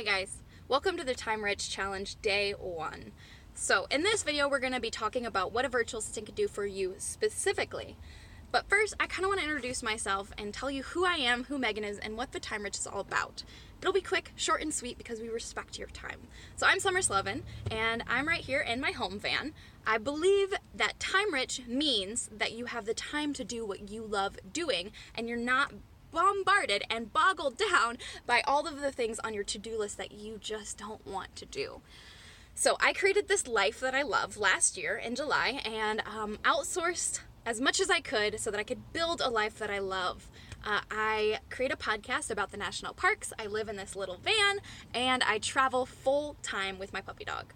Hey guys, welcome to the Time Rich Challenge Day 1. So in this video we're going to be talking about what a virtual assistant can do for you specifically. But first I kind of want to introduce myself and tell you who I am, who Megan is, and what the Time Rich is all about. It'll be quick, short, and sweet because we respect your time. So I'm Summer Slevin, and I'm right here in my home van. I believe that Time Rich means that you have the time to do what you love doing and you're not bombarded and boggled down by all of the things on your to-do list that you just don't want to do. So I created this life that I love last year in July and outsourced as much as I could so that I could build a life that I love. I create a podcast about the national parks. I live in this little van and I travel full time with my puppy dog.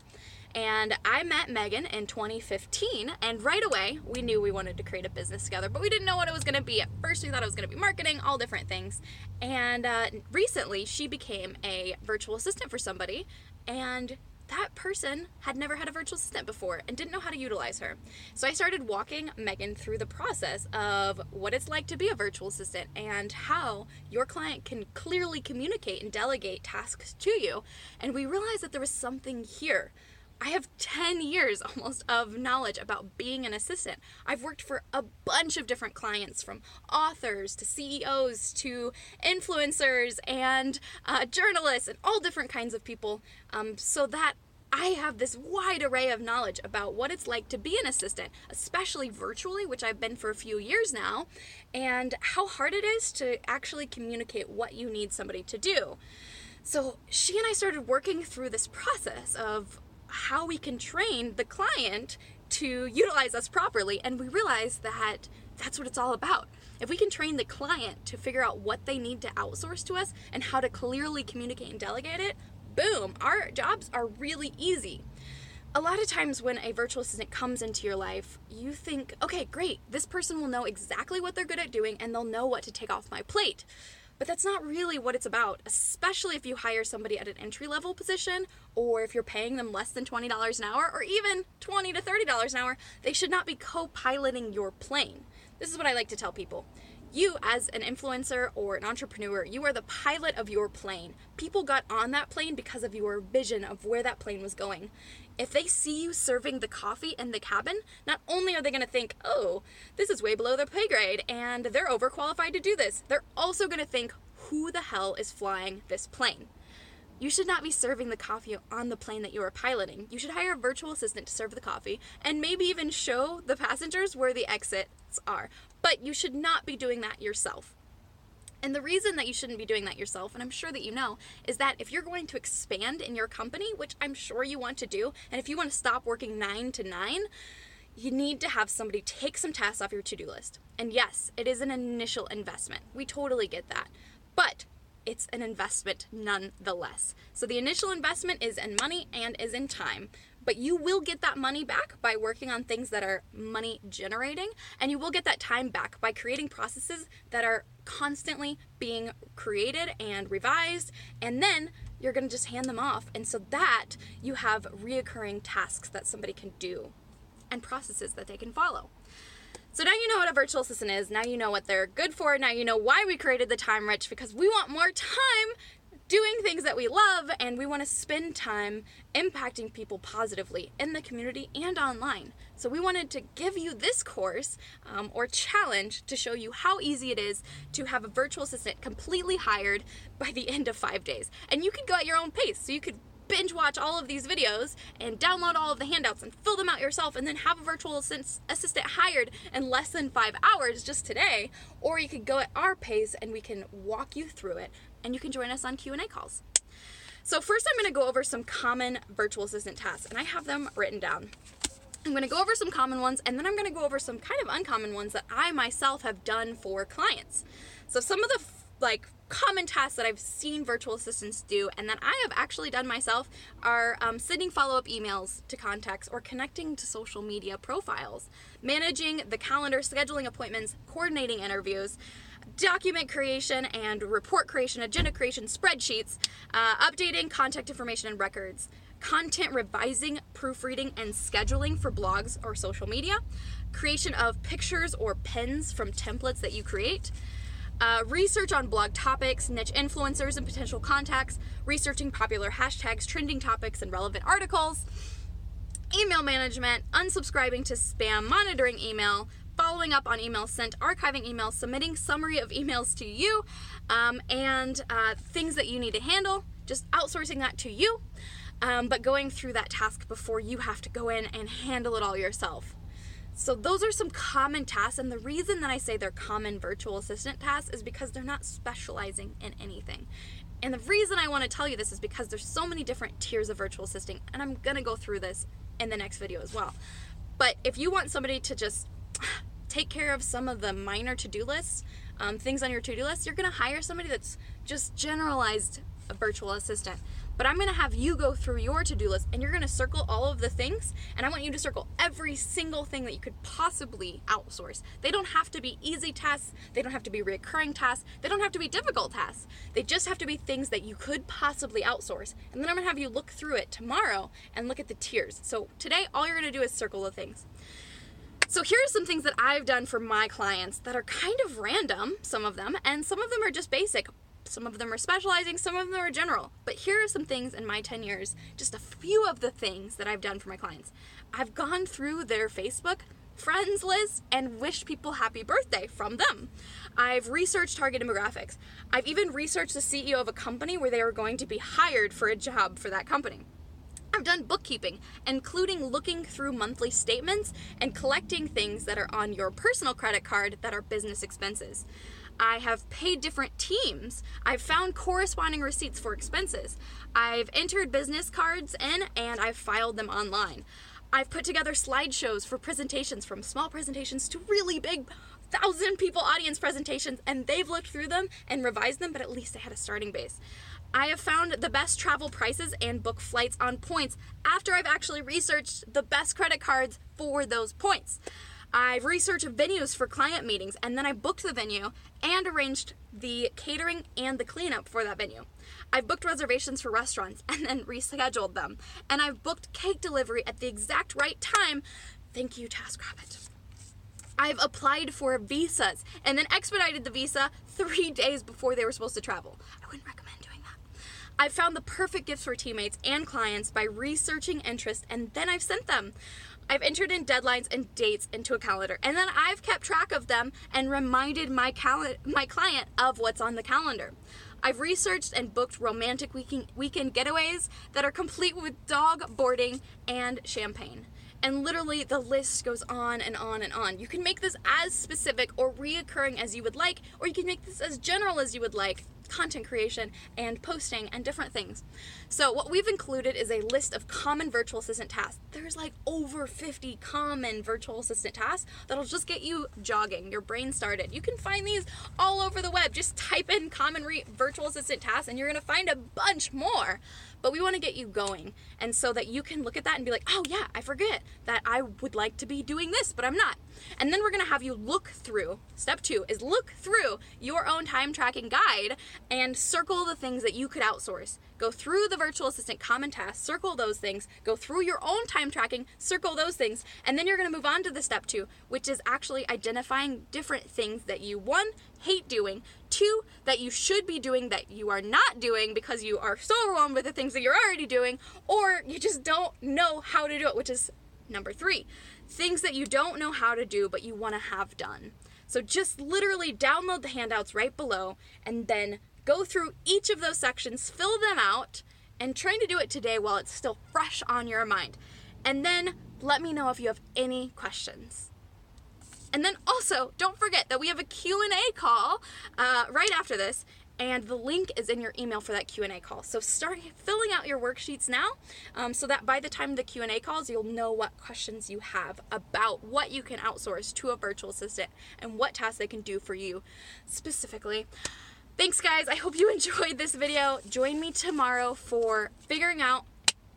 And I met Megan in 2015, and right away we knew we wanted to create a business together, but we didn't know what it was going to be. At first we thought it was going to be marketing, all different things. And recently she became a virtual assistant for somebody, and that person had never had a virtual assistant before and didn't know how to utilize her. So I started walking Megan through the process of what it's like to be a virtual assistant and how your client can clearly communicate and delegate tasks to you. And we realized that there was something here. I have 10 years almost of knowledge about being an assistant. I've worked for a bunch of different clients, from authors to CEOs to influencers and journalists and all different kinds of people, so that I have this wide array of knowledge about what it's like to be an assistant, especially virtually, which I've been for a few years now, and how hard it is to actually communicate what you need somebody to do. So she and I started working through this process of how we can train the client to utilize us properly, and we realized that that's what it's all about. If we can train the client to figure out what they need to outsource to us and how to clearly communicate and delegate it, boom, our jobs are really easy. A lot of times when a virtual assistant comes into your life, you think, okay, great, this person will know exactly what they're good at doing and they'll know what to take off my plate. But that's not really what it's about, especially if you hire somebody at an entry-level position, or if you're paying them less than $20 an hour, or even $20 to $30 an hour. They should not be co-piloting your plane. This is what I like to tell people. You, as an influencer or an entrepreneur, you are the pilot of your plane. People got on that plane because of your vision of where that plane was going. If they see you serving the coffee in the cabin, not only are they going to think, oh, this is way below their pay grade and they're overqualified to do this, they're also going to think, who the hell is flying this plane? You should not be serving the coffee on the plane that you are piloting. You should hire a virtual assistant to serve the coffee and maybe even show the passengers where the exits are. But you should not be doing that yourself. And the reason that you shouldn't be doing that yourself, and I'm sure that you know, is that if you're going to expand in your company, which I'm sure you want to do, and if you want to stop working 9 to 9, you need to have somebody take some tasks off your to-do list. And yes, it is an initial investment. We totally get that. But it's an investment nonetheless. So the initial investment is in money and is in time. But you will get that money back by working on things that are money generating, and you will get that time back by creating processes that are constantly being created and revised, and then you're going to just hand them off, and so that you have reoccurring tasks that somebody can do and processes that they can follow. So now you know what a virtual assistant is, now you know what they're good for, now you know why we created the Time Rich, because we want more time doing things that we love, and we want to spend time impacting people positively in the community and online. So we wanted to give you this course or challenge to show you how easy it is to have a virtual assistant completely hired by the end of 5 days. And you could go at your own pace, so you could binge watch all of these videos and download all of the handouts and fill them out yourself and then have a virtual assistant hired in less than 5 hours just today. Or you could go at our pace and we can walk you through it, and you can join us on Q&A calls. So first I'm going to go over some common virtual assistant tasks, and I have them written down. I'm going to go over some common ones, and then I'm going to go over some kind of uncommon ones that I myself have done for clients. So some of the common tasks that I've seen virtual assistants do and that I have actually done myself are sending follow-up emails to contacts or connecting to social media profiles, managing the calendar, scheduling appointments, coordinating interviews, document creation and report creation, agenda creation, spreadsheets, updating contact information and records, content revising, proofreading, and scheduling for blogs or social media, creation of pictures or pins from templates that you create, research on blog topics, niche influencers and potential contacts, researching popular hashtags, trending topics, and relevant articles, email management, unsubscribing to spam, monitoring email, following up on emails sent, archiving emails, submitting summary of emails to you, and things that you need to handle, just outsourcing that to you, but going through that task before you have to go in and handle it all yourself. So those are some common tasks, and the reason that I say they're common virtual assistant tasks is because they're not specializing in anything. And the reason I want to tell you this is because there's so many different tiers of virtual assisting, and I'm going to go through this in the next video as well. But if you want somebody to just take care of some of the minor to-do lists, things on your to-do list, you're going to hire somebody that's just generalized a virtual assistant. But I'm going to have you go through your to-do list, and you're going to circle all of the things, and I want you to circle every single thing that you could possibly outsource. They don't have to be easy tasks, they don't have to be recurring tasks, they don't have to be difficult tasks. They just have to be things that you could possibly outsource. And then I'm going to have you look through it tomorrow and look at the tiers. So today, all you're going to do is circle the things. So here are some things that I've done for my clients that are kind of random, some of them, and some of them are just basic. Some of them are specializing, some of them are general. But here are some things in my 10 years, just a few of the things that I've done for my clients. I've gone through their Facebook friends list and wished people happy birthday from them. I've researched target demographics. I've even researched the CEO of a company where they were going to be hired for a job for that company. I've done bookkeeping, including looking through monthly statements and collecting things that are on your personal credit card that are business expenses. I have paid different teams. I've found corresponding receipts for expenses. I've entered business cards in and I've filed them online. I've put together slideshows for presentations, from small presentations to really big 1,000 people audience presentations, and they've looked through them and revised them, but at least they had a starting base. I have found the best travel prices and booked flights on points after I've actually researched the best credit cards for those points. I've researched venues for client meetings, and then I booked the venue and arranged the catering and the cleanup for that venue. I've booked reservations for restaurants and then rescheduled them. And I've booked cake delivery at the exact right time. Thank you, TaskRabbit. I've applied for visas and then expedited the visa 3 days before they were supposed to travel. I wouldn't recommend doing that. I've found the perfect gifts for teammates and clients by researching interest, and then I've sent them. I've entered in deadlines and dates into a calendar, and then I've kept track of them and reminded my client of what's on the calendar. I've researched and booked romantic weekend getaways that are complete with dog boarding and champagne. And literally the list goes on and on and on. You can make this as specific or reoccurring as you would like, or you can make this as general as you would like. Content creation and posting and different things. So what we've included is a list of common virtual assistant tasks. There's like over 50 common virtual assistant tasks that'll just get you jogging, your brain started. You can find these all over the web. Just type in common virtual assistant tasks and you're going to find a bunch more. But we want to get you going, and so that you can look at that and be like, oh yeah, I forget that I would like to be doing this, but I'm not. And then we're going to have you look through, step 2 is look through your own time tracking guide and circle the things that you could outsource. Go through the virtual assistant common tasks, circle those things, go through your own time tracking, circle those things, and then you're going to move on to the step 2, which is actually identifying different things that you, 1, hate doing, 2, that you should be doing that you are not doing because you are so overwhelmed with the things that you're already doing, or you just don't know how to do it, which is number 3. Things that you don't know how to do but you want to have done. So just literally download the handouts right below and then go through each of those sections, fill them out, and try to do it today while it's still fresh on your mind. And then let me know if you have any questions. And then also, don't forget that we have a Q&A call right after this, and the link is in your email for that Q&A call. So start filling out your worksheets now so that by the time the Q&A calls, you'll know what questions you have about what you can outsource to a virtual assistant and what tasks they can do for you specifically. Thanks, guys. I hope you enjoyed this video. Join me tomorrow for figuring out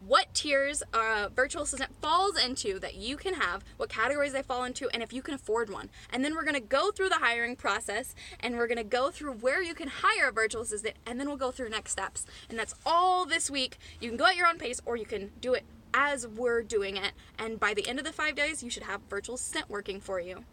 what tiers a virtual assistant falls into that you can have, what categories they fall into, and if you can afford one. And then we're going to go through the hiring process, and we're going to go through where you can hire a virtual assistant, and then we'll go through next steps. And that's all this week. You can go at your own pace, or you can do it as we're doing it. And by the end of the 5 days, you should have a virtual assistant working for you.